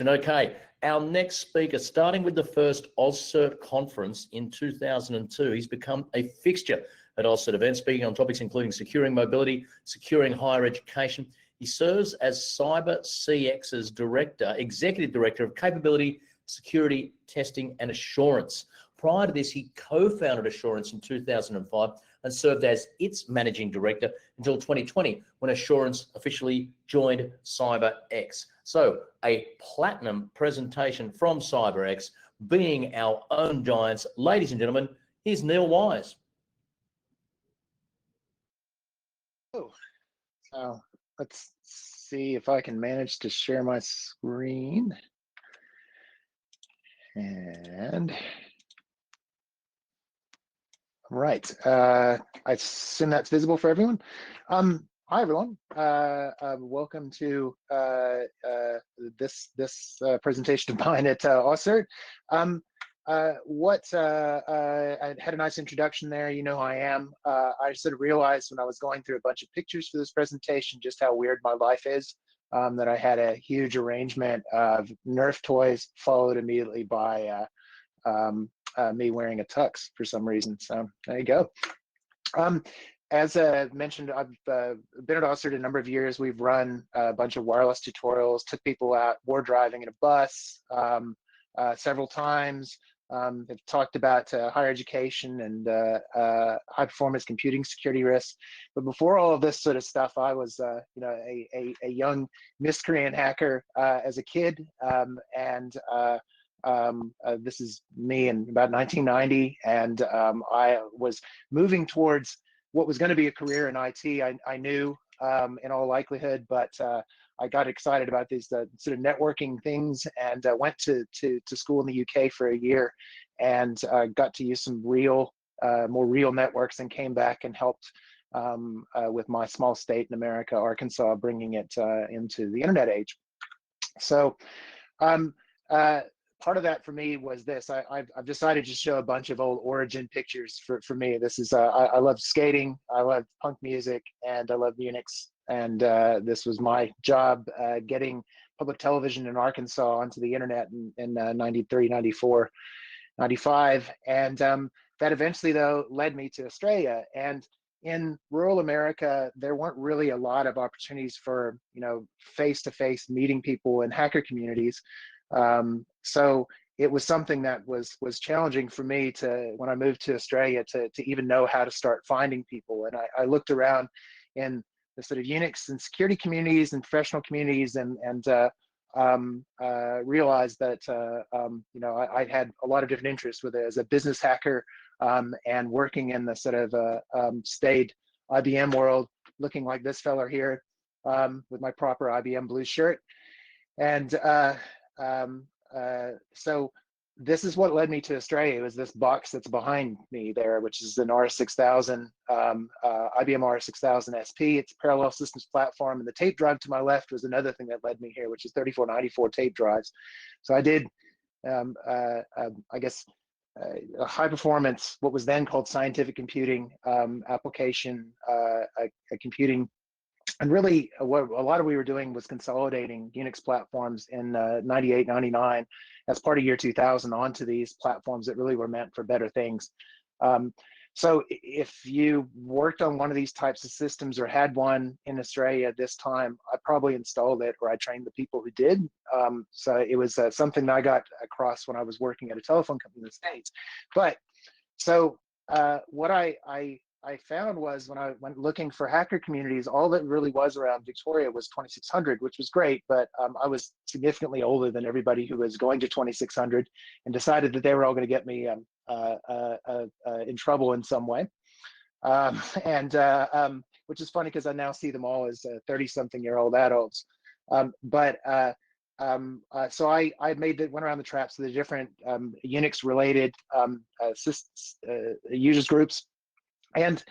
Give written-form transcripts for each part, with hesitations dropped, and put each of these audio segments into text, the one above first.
Okay, our next speaker, starting with the first AusCERT conference in 2002, he's become a fixture at AusCERT events, speaking on topics including securing mobility, securing higher education. He serves as Cyber CX's executive director of capability, security, testing, and assurance. Prior to this, he co-founded Assurance in 2005 and served as its managing director until 2020, when Assurance officially joined CyberX. So a platinum presentation from CyberX, being our own giants. Ladies and gentlemen, here's Neal Wise. Oh, so let's see if I can manage to share my screen. And right, I assume that's visible for everyone. Hi everyone, welcome to this presentation of mine at AusCERT. I had a nice introduction there. You know who I am. I sort of realized when I was going through a bunch of pictures for this presentation just how weird my life is. That I had a huge arrangement of Nerf toys followed immediately by me wearing a tux for some reason. So there you go. As mentioned, I've been at AusCERT a number of years. We've run a bunch of wireless tutorials, took people out war driving in a bus several times. Have talked about higher education and high performance computing security risks. But before all of this sort of stuff, I was you know, a young miscreant hacker as a kid, this is me in about 1990, and I was moving towards what was going to be a career in IT. I knew in all likelihood, but I got excited about these sort of networking things, and went to school in the UK for a year, and got to use some more real networks, and came back and helped with my small state in America, Arkansas, bringing it into the internet age. So part of that for me was this. I've decided to show a bunch of old origin pictures for me. This is, I love skating, I love punk music, and I love Unix. And this was my job getting public television in Arkansas onto the internet in 93, 94, 95. And that eventually, though, led me to Australia. And in rural America, there weren't really a lot of opportunities for, you know, face-to-face meeting people in hacker communities. So it was something that was challenging for me when I moved to Australia to even know how to start finding people. And I looked around in the sort of Unix and security communities and professional communities, and realized that you know, I had a lot of different interests with it as a business hacker, and working in the sort of staid IBM world, looking like this fella here, with my proper IBM blue shirt. And so this is what led me to Australia. It was this box that's behind me there, which is an R6000, IBM R6000 SP. It's a parallel systems platform, and the tape drive to my left was another thing that led me here, which is 3494 tape drives. So I did, I guess, a high performance, what was then called scientific computing application, computing. And really, what a lot of we were doing was consolidating Unix platforms in 98, 99 as part of year 2000 onto these platforms that really were meant for better things. So if you worked on one of these types of systems or had one in Australia at this time, I probably installed it, or I trained the people who did. So it was something that I got across when I was working at a telephone company in the States. But so what I found was, when I went looking for hacker communities, all that really was around Victoria was 2600, which was great, but I was significantly older than everybody who was going to 2600, and decided that they were all going to get me in trouble in some way. Which is funny, because I now see them all as 30-something-year-old adults. So I went around the traps of the different Unix-related users groups. And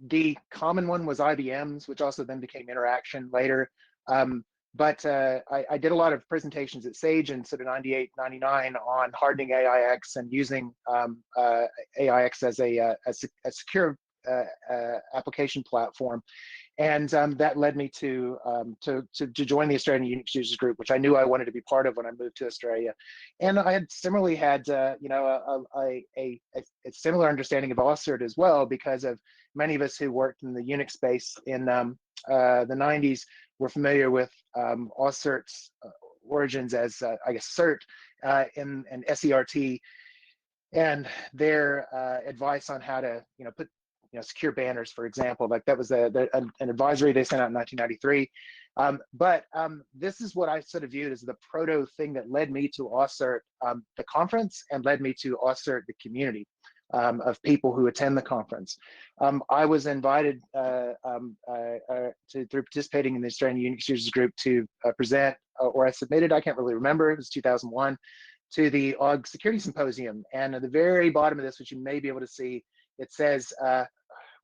the common one was IBM's, which also then became Interaction later. But I did a lot of presentations at Sage in sort of 98, 99 on hardening AIX and using AIX as a secure application platform. And that led me to join the Australian Unix Users Group, which I knew I wanted to be part of when I moved to Australia. And I had similarly had you know, a similar understanding of AusCERT as well, because of many of us who worked in the Unix space in the 90s were familiar with AusCERT's origins as I guess CERT and SERT, and their advice on how to, you know, put, you know, secure banners, for example. Like that was an advisory they sent out in 1993. But this is what I sort of viewed as the proto thing that led me to AusCERT, the conference, and led me to AusCERT, the community of people who attend the conference. I was invited through participating in the Australian Unix Users Group to present, or I submitted, I can't really remember, it was 2001, to the AUG Security Symposium. And at the very bottom of this, which you may be able to see, it says,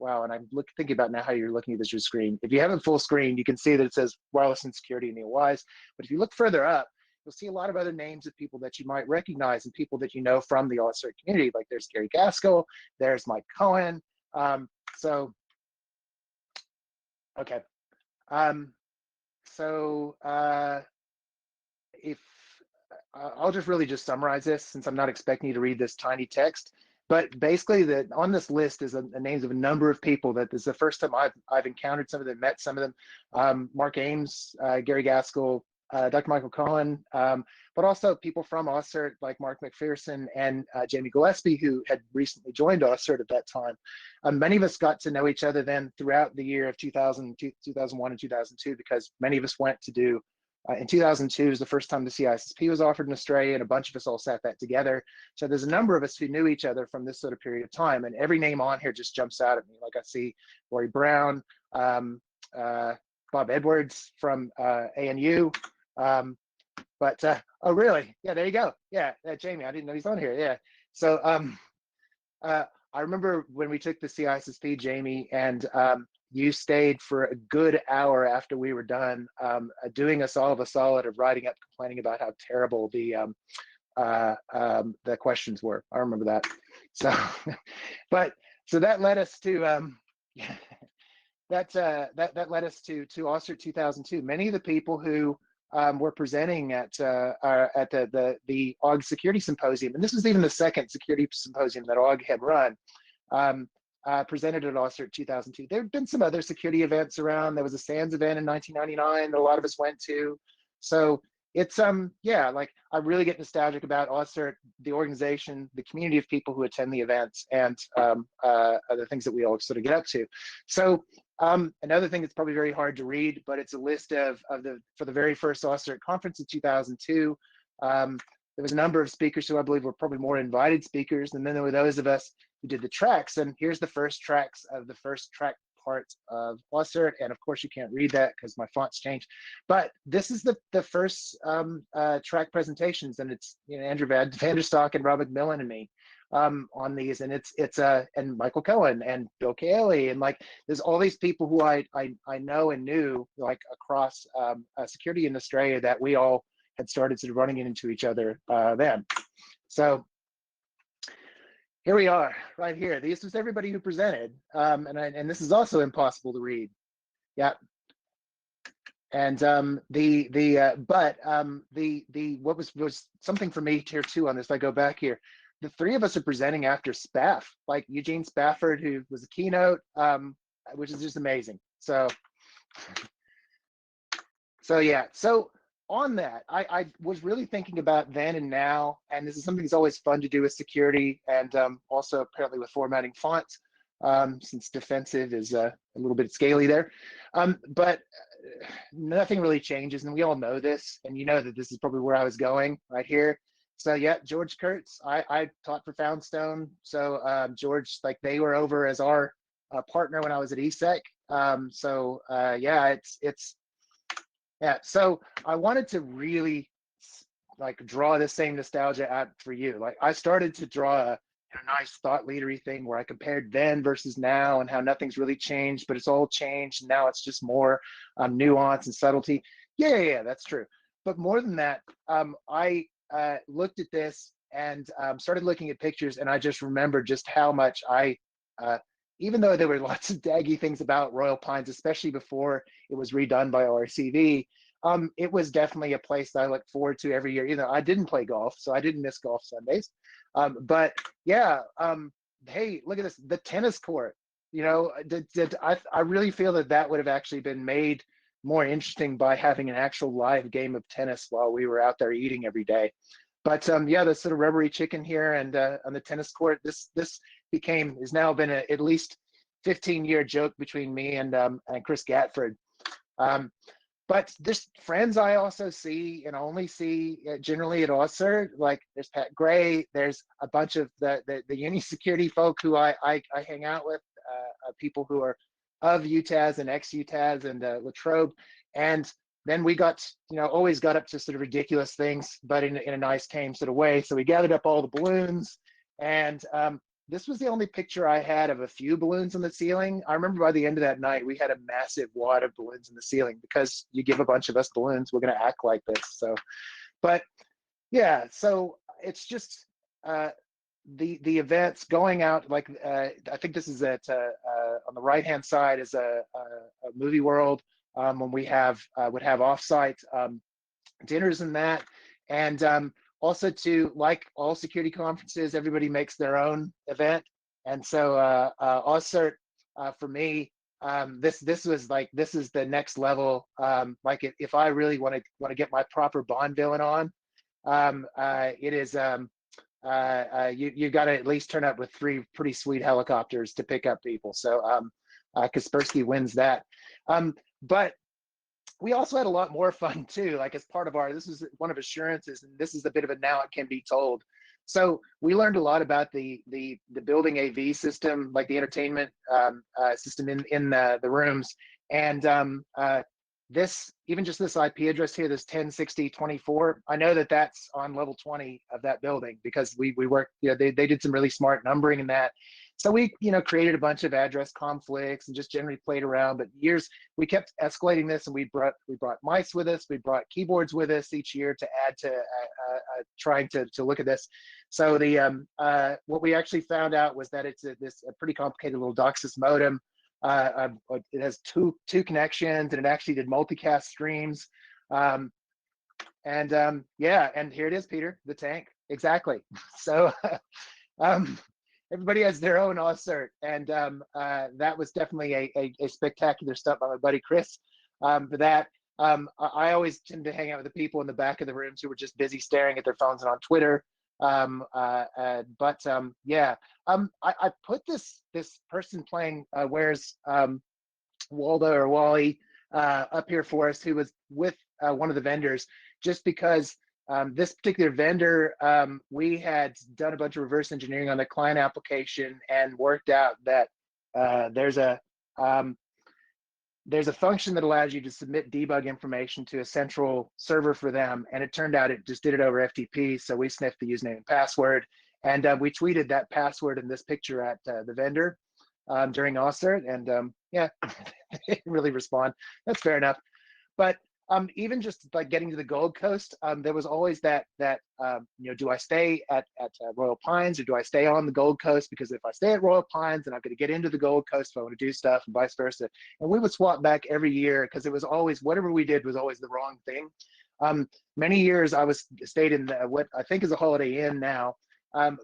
wow, and I'm thinking about now how you're looking at this screen. If you have it full screen, you can see that it says Wireless and Security, Neal Wise. But if you look further up, you'll see a lot of other names of people that you might recognize and people that you know from the AusCERT community. Like there's Gary Gaskell, there's Mike Cohen. Okay. If I'll just really just summarize this, since I'm not expecting you to read this tiny text. But basically, on this list is the names of a number of people that this is the first time I've encountered some of them, met some of them. Mark Ames, Gary Gaskell, Dr. Michael Cohen, but also people from AusCERT like Mark McPherson and Jamie Gillespie, who had recently joined AusCERT at that time. Many of us got to know each other then throughout the year of 2001 and 2002, because many of us went to do, in 2002 was the first time the CISSP was offered in Australia, and a bunch of us all sat that together. So there's a number of us who knew each other from this sort of period of time, and every name on here just jumps out at me. Like I see Lori Brown, Bob Edwards from ANU, oh really? Yeah, there you go. Yeah, Jamie, I didn't know he's on here. Yeah. So I remember when we took the CISSP, Jamie, and you stayed for a good hour after we were done, doing us all of a solid of writing up, complaining about how terrible the questions were. I remember that. So, so that led us to that led us to AusCERT 2002. Many of the people who were presenting at the AUG Security Symposium, and this was even the second security symposium that AUG had run, presented at AusCERT 2002. There have been some other security events around. There was a SANS event in 1999 that a lot of us went to. So it's yeah, like I really get nostalgic about AusCERT, the organization, the community of people who attend the events, and the things that we all sort of get up to. So another thing that's probably very hard to read, but it's a list for the very first AusCERT conference in 2002. There was a number of speakers who I believe were probably more invited speakers, and then there were those of us who did the tracks. And here's the first tracks of the first track part of AusCERT. And of course you can't read that because my font's changed. But this is the first track presentations, and it's, you know, Andrew Vanderstock and Rob McMillan and me on these, and it's and Michael Cohen and Bill Cayley, and like there's all these people who I know and knew, like across security in Australia, that we all had started sort of running into each other then. So here we are, right here. This was everybody who presented, and this is also impossible to read. Yeah. And what was something for me here too on this, if I go back here, the three of us are presenting after Spaff, like Eugene Spafford, who was a keynote, which is just amazing. So yeah, so on that, I was really thinking about then and now, and this is something that's always fun to do with security, and also apparently with formatting fonts, since defensive is a little bit scaly there. But nothing really changes, and we all know this, and you know that this is probably where I was going right here. So yeah, George Kurtz, I taught for Foundstone. So George, like they were over as our partner when I was at ESEC. Yeah, yeah. So I wanted to really like draw the same nostalgia out for you. Like I started to draw a nice thought leadery thing where I compared then versus now, and how nothing's really changed, but it's all changed. Now it's just more nuance and subtlety. Yeah, that's true. But more than that, I looked at this and started looking at pictures, and I just remembered just how much I even though there were lots of daggy things about Royal Pines, especially before it was redone by RCV, it was definitely a place that I look forward to every year. You know, I didn't play golf, so I didn't miss golf Sundays. But yeah, hey, look at this, the tennis court. You know, I really feel that that would have actually been made more interesting by having an actual live game of tennis while we were out there eating every day. But yeah, the sort of rubbery chicken here and on the tennis court, this has now been at least 15-year joke between me and Chris Gatford. But there's friends I also see and only see generally at AusCERT. Like there's Pat Gray, there's a bunch of the uni security folk who I hang out with, people who are of UTAS and ex-UTAS and Latrobe. And then we got, always got up to sort of ridiculous things, but in a nice, tame sort of way. So we gathered up all the balloons, and this was the only picture I had of a few balloons on the ceiling. I remember by the end of that night, we had a massive wad of balloons in the ceiling because you give a bunch of us balloons, we're going to act like this. So, but yeah, so it's just the events going out. Like I think this is at on the right hand side is a movie world when we have would have offsite dinners and that, and also to, like all security conferences, everybody makes their own event. And so AusCERT for me, this was like, this is the next level. Like if I really want to get my proper Bond villain on, it is you got to at least turn up with 3 pretty sweet helicopters to pick up people. So Kaspersky wins that. But we also had a lot more fun too, like as part of this was one of assurances, and this is a bit of a now it can be told. So we learned a lot about the building AV system, like the entertainment system in the rooms. And even just this IP address here, this 106024, I know that that's on level 20 of that building because we worked, they did some really smart numbering in that. So we, created a bunch of address conflicts and just generally played around. But we kept escalating this, and we brought mice with us, we brought keyboards with us each year to add to trying to look at this. So what we actually found out was that it's a pretty complicated little DOCSIS modem. It has two connections, and it actually did multicast streams. Yeah, and here it is, Peter, the tank, exactly. So. Everybody has their own AusCERT, and that was definitely a spectacular stunt by my buddy Chris. For that, I always tend to hang out with the people in the back of the rooms who were just busy staring at their phones and on Twitter. Yeah, I put this person playing Where's Waldo or Wally up here for us, who was with one of the vendors, just because this particular vendor, we had done a bunch of reverse engineering on the client application and worked out that there's a function that allows you to submit debug information to a central server for them. And it turned out it just did it over FTP. So we sniffed the username and password, and we tweeted that password in this picture at the vendor during AusCERT. And yeah, they didn't really respond. That's fair enough. But even just like getting to the Gold Coast, there was always that do I stay at Royal Pines, or do I stay on the Gold Coast? Because if I stay at Royal Pines, then I'm going to get into the Gold Coast if I want to do stuff, and vice versa. And we would swap back every year because it was always, whatever we did was always the wrong thing. Many years I stayed in what I think is a Holiday Inn now,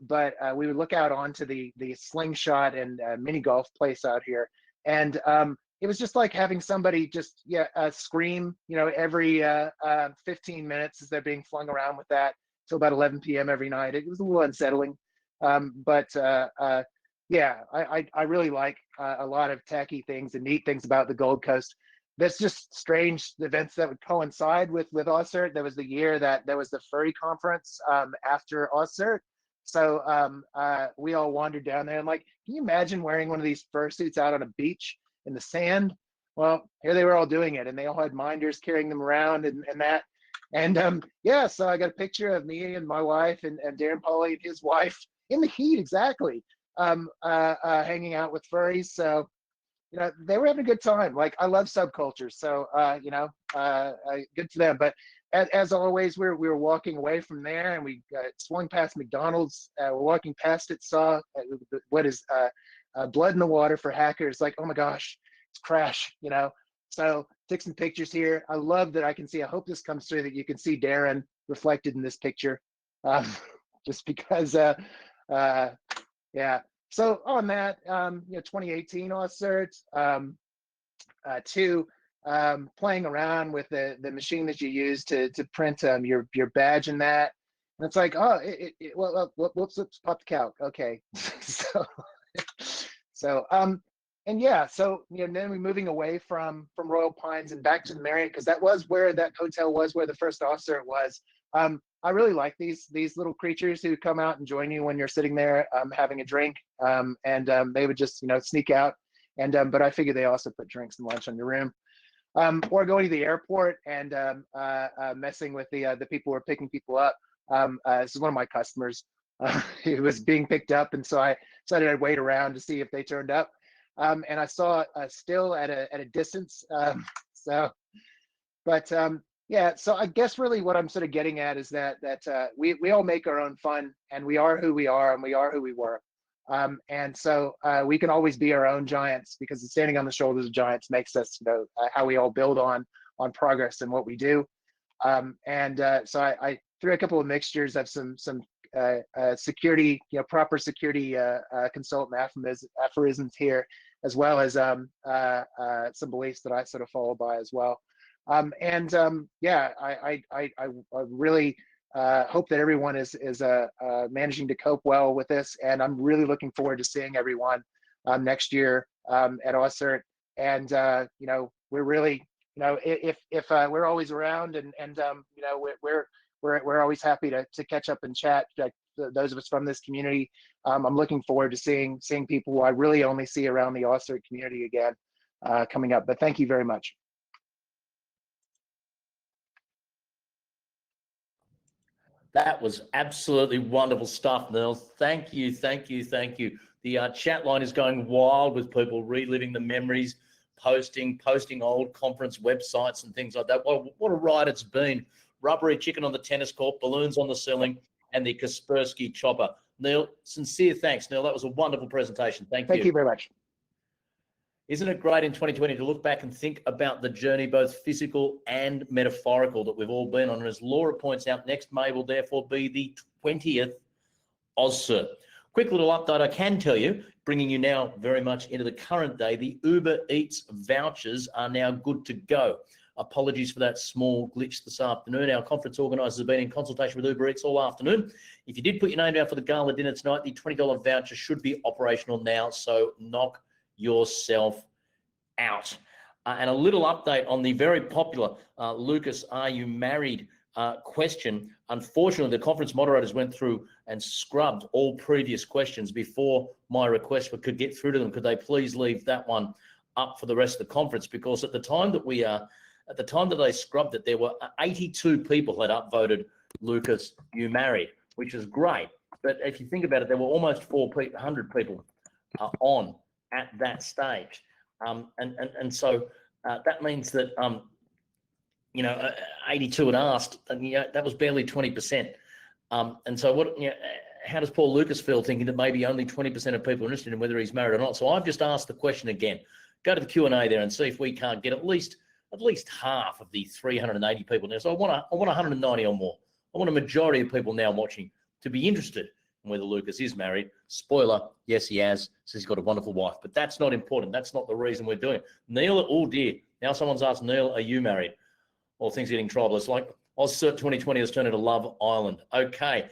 but we would look out onto the Slingshot and mini golf place out here, and it was just like having somebody just scream, every 15 minutes as they're being flung around with that till about 11 p.m. every night. It was a little unsettling, but yeah, I really like a lot of tacky things and neat things about the Gold Coast. There's just strange events that would coincide with AusCERT. There was the year that there was the furry conference after AusCERT. So we all wandered down there, and like, can you imagine wearing one of these fursuits out on a beach in the sand? Well, here they were all doing it, and they all had minders carrying them around and that. And yeah, so I got a picture of me and my wife and Darren Pauly and his wife in the heat, exactly, hanging out with furries. So, they were having a good time. Like, I love subcultures, so good for them. But as always, we were walking away from there, and we swung past McDonald's. We're walking past it, saw what is blood in the water for hackers. Like, oh my gosh, it's crash, you know. So took some pictures here. I love that I can see. I hope this comes through that you can see Darren reflected in this picture, just because. Yeah. So on that, 2018 AusCERT. Two, playing around with the machine that you use to print your badge and that. And it's like, oh, well, whoops, pop the calc. Okay. And yeah, so then we're moving away from Royal Pines and back to the Marriott, because that was where that hotel was, where the first AusCERT was. I really like these little creatures who come out and join you when you're sitting there having a drink, and they would just sneak out. And but I figure they also put drinks and lunch in your room, or going to the airport and messing with the people who are picking people up. This is one of my customers. He was being picked up, and so I decided I'd wait around to see if they turned up. And I saw still at a distance. Yeah, so I guess really what I'm sort of getting at is that we all make our own fun, and we are who we are, and we are who we were. And so we can always be our own giants, because standing on the shoulders of giants makes us, how we all build on progress and what we do. So I threw a couple of mixtures of some security, proper security consultant aphorisms here, as well as some beliefs that I sort of follow by as well. Yeah, I really hope that everyone is managing to cope well with this, and I'm really looking forward to seeing everyone next year at AusCERT. And we're really, if we're always around, and we're always happy to catch up and chat. Like those of us from this community, I'm looking forward to seeing people who I really only see around the AusCERT community again coming up. But thank you very much. That was absolutely wonderful stuff, Neal. Thank you, thank you, thank you. The chat line is going wild with people reliving the memories, posting old conference websites and things like that. What a ride it's been. Rubbery chicken on the tennis court, balloons on the ceiling, and the Kaspersky chopper. Neal, sincere thanks, Neal. That was a wonderful presentation. Thank you. Thank you very much. Isn't it great in 2020 to look back and think about the journey, both physical and metaphorical, that we've all been on? And as Laura points out, next May will therefore be the 20th AusCERT. Quick little update I can tell you, bringing you now very much into the current day, the Uber Eats vouchers are now good to go. Apologies for that small glitch this afternoon. Our conference organisers have been in consultation with Uber Eats all afternoon. If you did put your name down for the gala dinner tonight, the $20 voucher should be operational now, so knock yourself out. And a little update on the very popular Lucas, are you married question. Unfortunately, the conference moderators went through and scrubbed all previous questions before my request could get through to them. Could they please leave that one up for the rest of the conference? Because at the time that they scrubbed it, there were 82 people had upvoted Lucas, you married, which is great. But if you think about it, there were almost 400 people on at that stage. And so that means that, 82 had asked, and that was barely 20%. And so how does Paul Lucas feel thinking that maybe only 20% of people are interested in whether he's married or not? So I've just asked the question again. Go to the Q&A there and see if we can't get at least half of the 380 people now. So I want 190 or more. I want a majority of people now watching to be interested in whether Lucas is married. Spoiler, yes, he has. Says he's got a wonderful wife, but that's not important. That's not the reason we're doing it. Neal, oh dear. Now someone's asked, Neal, are you married? All things getting trouble. It's like AusCERT 2020 has turned into Love Island. Okay,